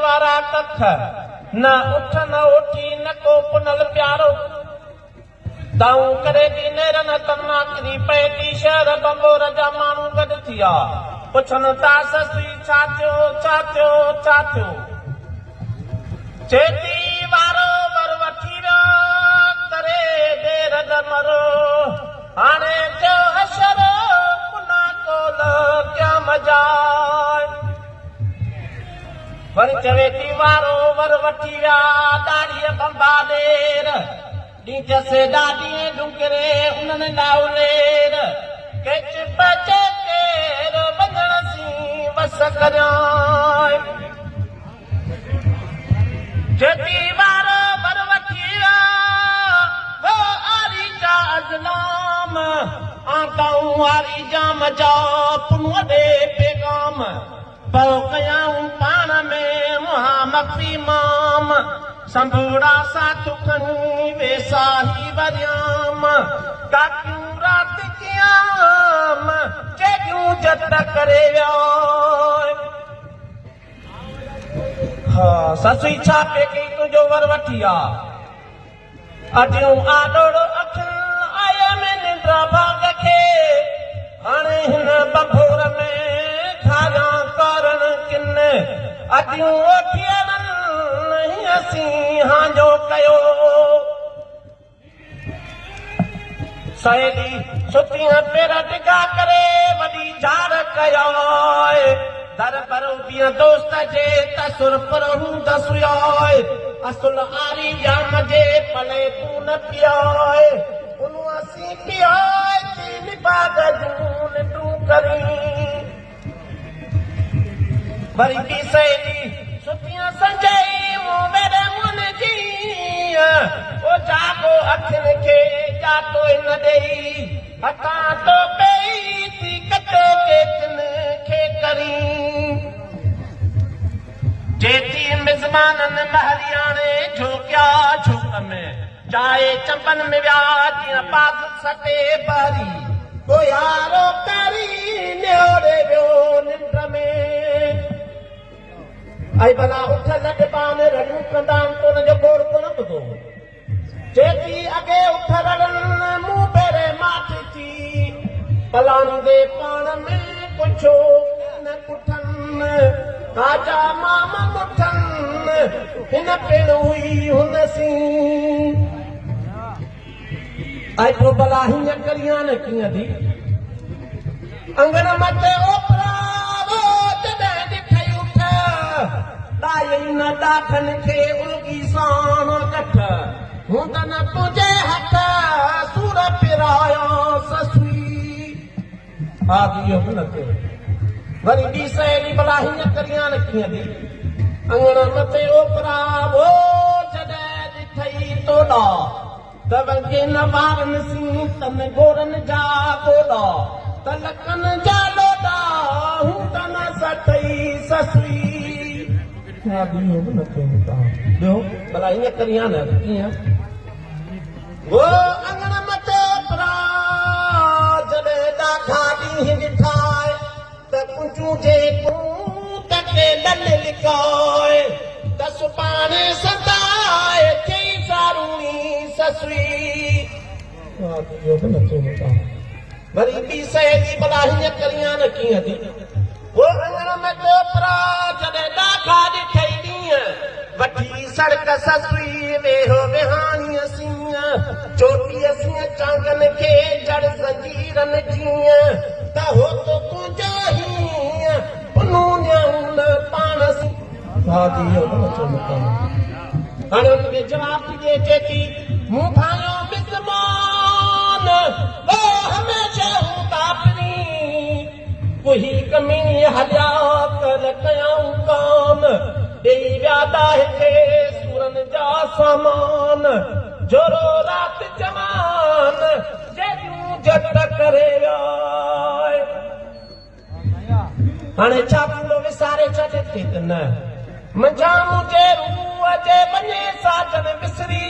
वारा कख न उठ न उठी न को पुनल प्यारो दाऊ करे दी नेरन तन्ना करी पैटी शहर बंबोर जा माण्हू गॾु थिया पुछनि था ससुई छा थियो चेती वारो वर वठी वियो करे देर मरो हाणे थियो हशर पुना कोल क्या मजाए वरी चवे थी वारो वर वठी विया ॾाढ़ीअ बंबा ॾेर ॾींहं से ॾाढी डुंगरे उन्हनि नाउलेर केच पचे केर वञण सी वस करियां चेती वारो वर वठी विया वो आरी जा अज़लाम आकाऊं वारी जाम जा पुनुअ ॾे पैगाम पो कयाऊं पाण में मुहा मक्सी माम संभूड़ा साथु खणी वेसाही वरियाम काकियूं रात क़याम चेकियूं जत करे वियो हा ससुई छा पे कई तुंहिंजो वर वठी आ अॼु आॾोड़ो अखियुनि आया में निंड्रा भाग खे हाणे हिन बंभोर में खाजा करण किन अॼु ओठियनि असीं हांजो कयो सहेली सुतीअ पेर डिघा करे वॾी झार कयो दर पर बीह दोस्त जे तसुर पर हूंदस असुल आरी जाम जे पले तूं न पियोए उन असीं पियोए तीन बाग जूं निंडूं करी वरी बि सहेली सुतीअ संजई मूं मेरे मुन जी ओ जागो अखियुनि खे जातो न ॾेई हथां तो पई थी कटो केतिन खे करी जेती मिज़माननि महरियाणे झोकिया झूक में चाहे चंपन में विया जीअं पास सटे बारी को यारो करी निहोरे वियो निंड में आई भला उठ लॾ पान रड़ियूं कंदा तो हुनजो गोड़ कोन ॿुधो चेती अॻे उठ रड़नि मूं पहिरे माठि थी पलांदे पाण में पुछो न पुठनि काजा माम मुठनि हिन पिण हुई हुन सी आई पोइ भला हीअं करियां न कीअं थी अंगण मथे ओपरा जॾहिं ॾिठई उठ ॾाई न ॾाठनि खे उलगी साण कठ हूं त न तुंहिंजे हथ सूर पिरायो ससुई आदियो न कयो वरी ॿी सहेली भला हीअं करियां न कीअं थी अंगण मथे ओपरा वो जॾहिं ॾिठई तोॾा त वॻे न वारनि सी तन गोरनि जा गोॾा त लकनि जा लोॾा हूं त न सटई ससुई ॿियो भला हीअं करियां न कीअं वो अंगण मथे ओपरा जॾहिं ॾाढा ॾींहं ॾिठाए त कुझूं जे तूं तके डल लिकाए त सुभाणे सदाए चई सारूणी ससुई वरी ॿी सहेली भला हीअं करियां न कीअं थी वो अंगण में ओपरा जॾहिं ॾाढा ॾिठई ॾींहं वठी सड़क ससुई वेहो विहाणीअ सीअ चोटीअ सीअ चांगनि खे जड़ ज़ंजीरनि जीअं त हो तो तुंहिंजो हीअं पुनूं न्याउन पाण सी हाणे हुनखे जवाबु ॾिए चेती मूं ठाहियो मिज़मान वो हमेशह हूं तापनी कोई कमी हलिया कर कयाऊं काम ॾेई विया खे सूरनि जा सामान जोरो राति जवान जॾहिं जट करे विया हाणे छा थींदो विसारे छॾे थी त न मंझां मुंहिंजे रूह जे वञे साजन विसरी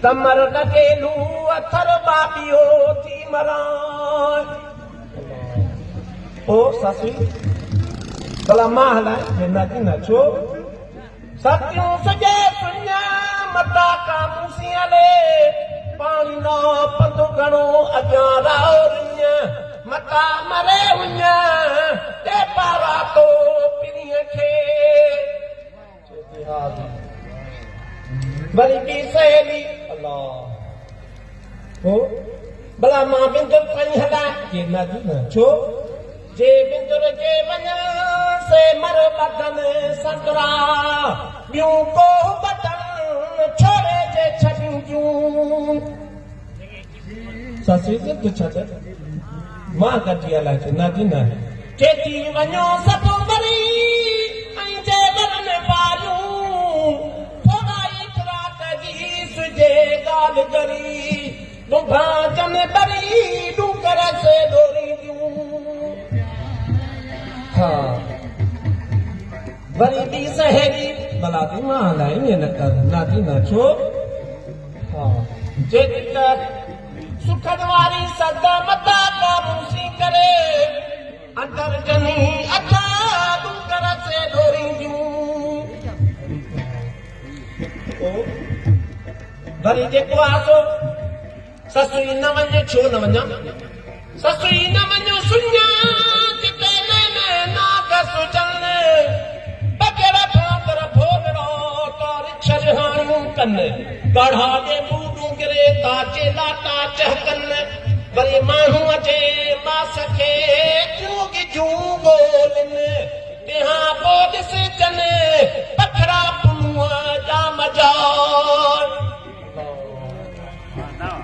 त मर लॻे लूह थर बाबियो थी मरां ओ ससुई भला मां हलाए न छो सतियूं सॼे सुञा मता कामूसियां ले पाणी न पंधु घणो अॻियां राउरिय मता मरे वञ ते पारा तो पिणीअ खे वरी ॿी सहेली अलाह हो भला मां बिंदुर खणी हलां के न छो जे बिंदुर जे वञ से मर बदन संतरा ॿियूं को बदन छोड़े जे छॾियूं ससी जिद छॾ मां कटी हलाए थी न चेती वञो सभु वरी ऐं जे वरन वारियूं थोरा ई ख़ुराक जी सुजे ॻाल्हि करी तुंभा जन बरी डूकर से डोरी ॾियूं हा वरी ॿी सहेली भला थी मां हलाए ईअं न कर न छो हा जेकी सुखन वारी सदा मता कामूसी करे अंदर जनी अथा डूकर से डोरी ॾियूं वरी जेको आसो ससुई न वञे छो न वञा ससुई न वञो सुञा किते न नाग सुजन बगर भांगर भोगड़ो तोर छरहाणियूं कन गढ़ा जे बूडू गिरे ताचे लाटा चहकन वरी माण्हू अचे मास खे जूं बोलन तेहा पोइ ॾिसजन पखड़ा पुनूअ जा मजार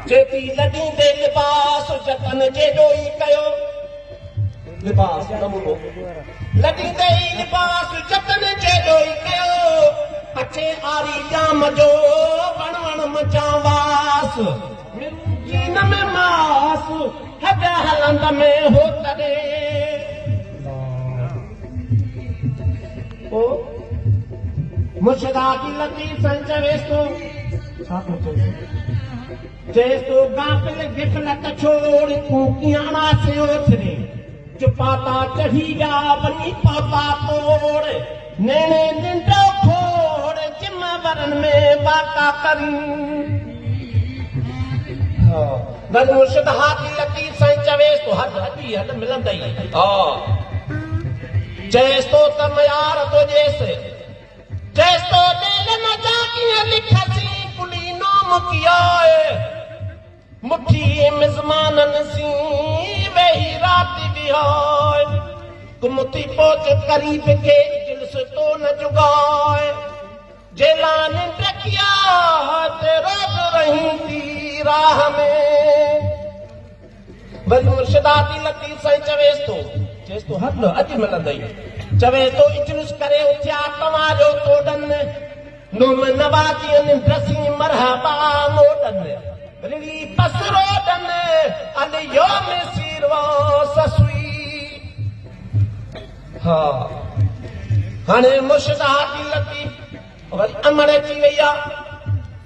चेती लॾींदे लिबास जतन जेॾो ई कयो लिबास नमूनो लॾींदे ई लिबास जतन जेॾो ई कयो अचे आरी जाम जो वण वण मचां वास कीन में मास हद हलंद में हो तॾे ओ मुर्शिदा की लतीफ़ साईं चवेस तो छा थो चए चेस तो गाफिल गिफलत छोड़ तूं कीअं से ओथिरे चुपाता चढ़ी जा वञी पापा तोड़ नेणे निंडो खोड़ जिम वरन में बाका करी वरी मुर्शिद हाथी लतीफ़ साईं चवेस तो हद मिलंदई हा चेस तो त मयार तो जैसे चेस तो दिल न जा कीअं लिखसी कुली नाम किया मुठी मिज़मानन सी वेही रात बिहाय कुमती पहुच करीब के जिल्स तो न जुगाए जेलान रखिया ते रोज रही थी राह में वरी मुर्शिदाती लतीफ़ साईं चवेस तो हद अॼु मिलंदई चवे तो इजलुस करे उथिया तव्हांजो तोड़न नुम नवाज़ियन ड्रसी मरहबा मोड़न रिड़ी पसरो डन अलियो में सीरवा ससुई हा हाणे मुर्शिदा की लतीफ़ वरी अमड़ अची वई आहे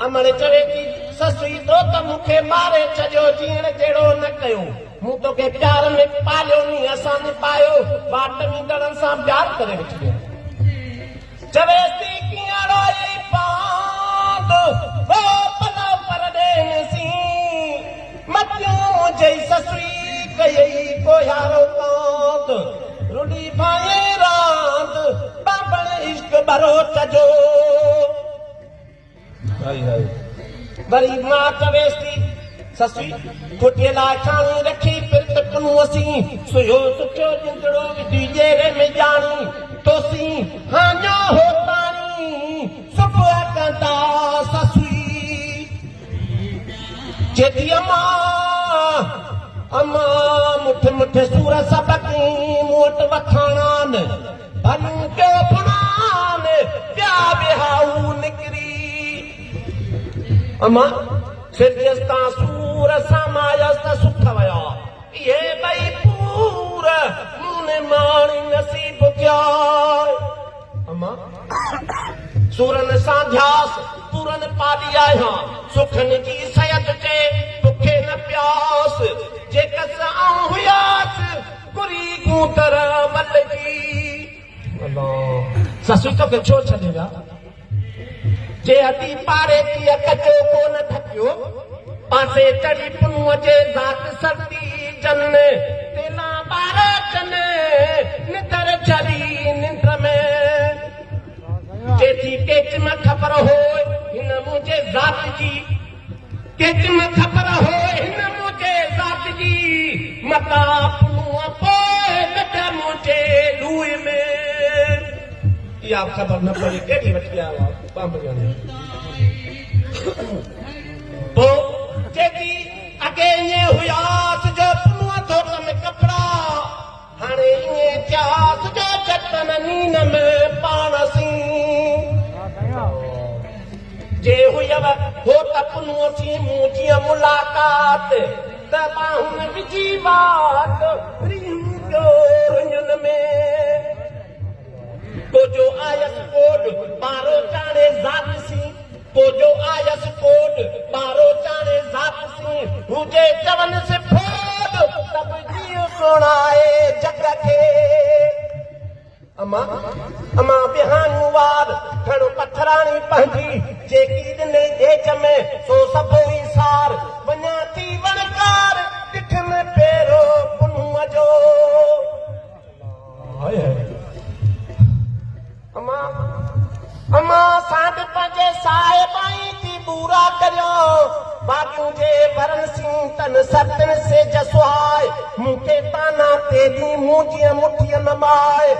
अमड़ चवे थी ससुई तो त मूंखे मारे छॾियो जीअण जहिड़ो न कयो मूं तोखे प्यार में पालियो नी असां ने पायो बाट मींदड़नि सां प्यार करे वठियो चवेस थी कीअं रोई पांद वो पलो परदेन सी मतियूं जई ससुई कयई कोयारो कांद रुडी भाए रांद बाबण इश्क बरोट जो वरी मां चवेस थी ससुई खुटे लाइ छाणी रखी फिर तकनू असीं सुयो सुठो जिंदड़ो विधी जेरे में ॼाणी तोसी हाञो हो ताणी सुबुह कंदा ससुई चेती अम्मा मुठ मुठ सूर सबकी मूं वटि वखाणान भलियूं कयो फुणान ॿिया विहाऊ निकिरी अम्मा सिरजस तां सूर समायस त सुख वया ये भई पूर मूने माणी नसीब क्या अम्मा सूरन सां ध्यास पूरन पाली आया सुखन जी सयत चे बुखे न प्यास जेकस आऊं हुयास गुरी गूतर मल जी अल्लाह ससु तो के छो छॾे विया जे अती पारे थी कचो कोन थकियो पासे चढ़ी पुनूअ जे ज़ात सर्दी जन तेला ॿार चन नितर चढ़ी निंड में जेथी केच में ख़बर हो हिन मुंहिंजे ज़ात जी केच में ख़बर हो हिन मुंहिंजे ज़ात जी मता पुनूअ पोइ बेटा मुंहिंजे लूए में इहा ख़बर न पई कहिड़ी वठी आया पोइ जेकी अॻे ईअं हुयासि जो पुनूअ थोट में कपिड़ा हाणे ईअं थियासि जो चटन नीन में पाण सी जे हुयव हो त पुनूअ सी मूं जीअं मुलाक़ात त बाहुनि विझी बात रुञन में कोजो आयस कोड पारो चाणे ज़ात सी कोजो आयस कोड पारो चाणे ज़ात सी हुजे चवन से फोड तब जियो सुणाए जग खे अमा बिहानू वार खणो पथराणी पंहिंजी जेकी ॾिने देज में सो सभु ई सार वञा थी वणकार ॾिठ में फेरो पुनूअ जो अमा साध पंहिंजे साहिबाई थी बूरा करियो बागियूं जे वरन सिंह तन सतन से जसवाए मूंखे ताना ते दी मूं जीअं मुठीअ नमाए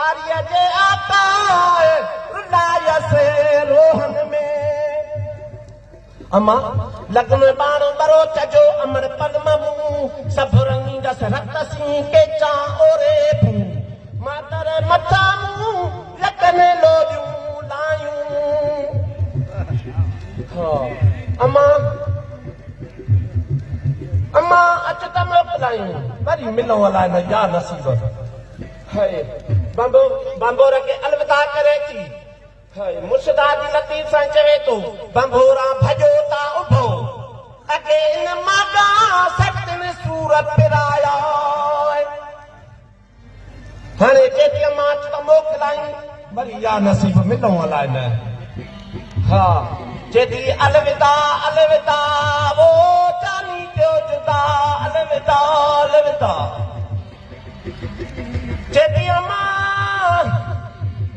आर्य जे आकाए रुलायसे रोहन में अमा लगन बाण बरोच जो अमर पगम मूं सभु रंगींदस रत सी केचा ओरे भू मातर मथा मूं लगन लोरियूं अमा अच त मोकिलायूं वरी मिलो अलाए न या नसीब बंबोर खे अलविदा करे थी मुर्शिदा जी लतीफ़ सां चवे थो बंबोरा भॼो ता उभो अॻे इन मागा सतन सूरत पिराया हाणे चेती अमा अच त मोकिलायूं वरी या नसीब मिलो अलाए न हा चेती अलविदा अलविदा वो जानी जो जुदा अलविदा अलविदा चेती अमा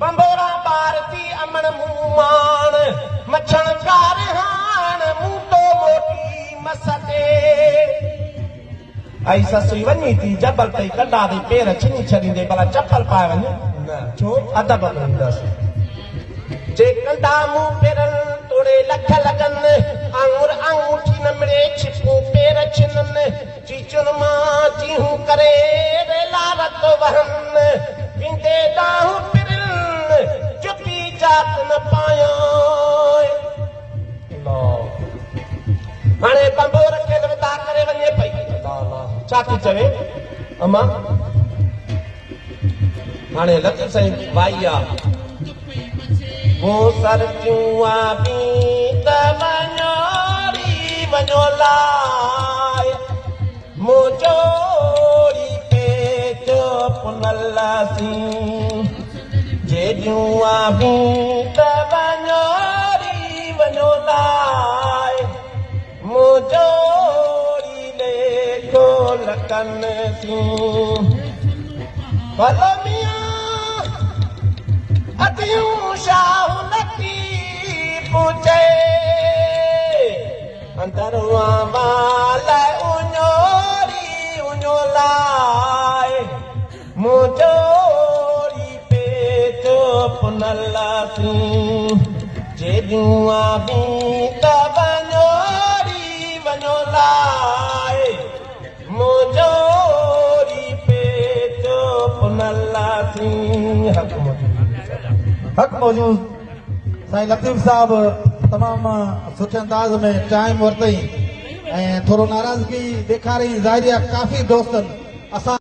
बंबोरा बार थी अमन मूं मान मछण कार हाण मूं तो मोटी मसते आई ससुई वञी थी जबल तई कंडा थी पेर छिनी छॾींदे भला चप्पल पाए वञ न छो अदब कंदसि जे कंडा मूं पेरन तोड़े लख लगन आंगुर आंगूठी न मिले छिपूं पेर छिनन चीचुन मां चीहूं करे रेला रत वहन विंदे दाहूं पिरन चुपी जात न पाया हाणे बंबोर खे अलविदा करे वञे पई छा थी चवे अमा हाणे लतीफ़ साईं वाई आहे वो सरजूआ बी त वञो लाए मोजोड़ी पेचो पुनल सी जेजुआ बी त वञो लाए मोजोड़ी लेखो लकन सी भलो मियां अतियूं शाहू नकी पूछे अंदरवा वाला उञोलाए मोजोड़ी पेचो पुनल सी जेजुआ बी त वञो लाए मोजोड़ी पेचो पुनल सी हक़ मौजूद साईं लतीफ़ साहब तमामु सुठे अंदाज़ में टाइम वरितई ऐं थोरो नाराज़गी ॾेखारी ज़ाहिर आहे काफ़ी दोस्तनि असां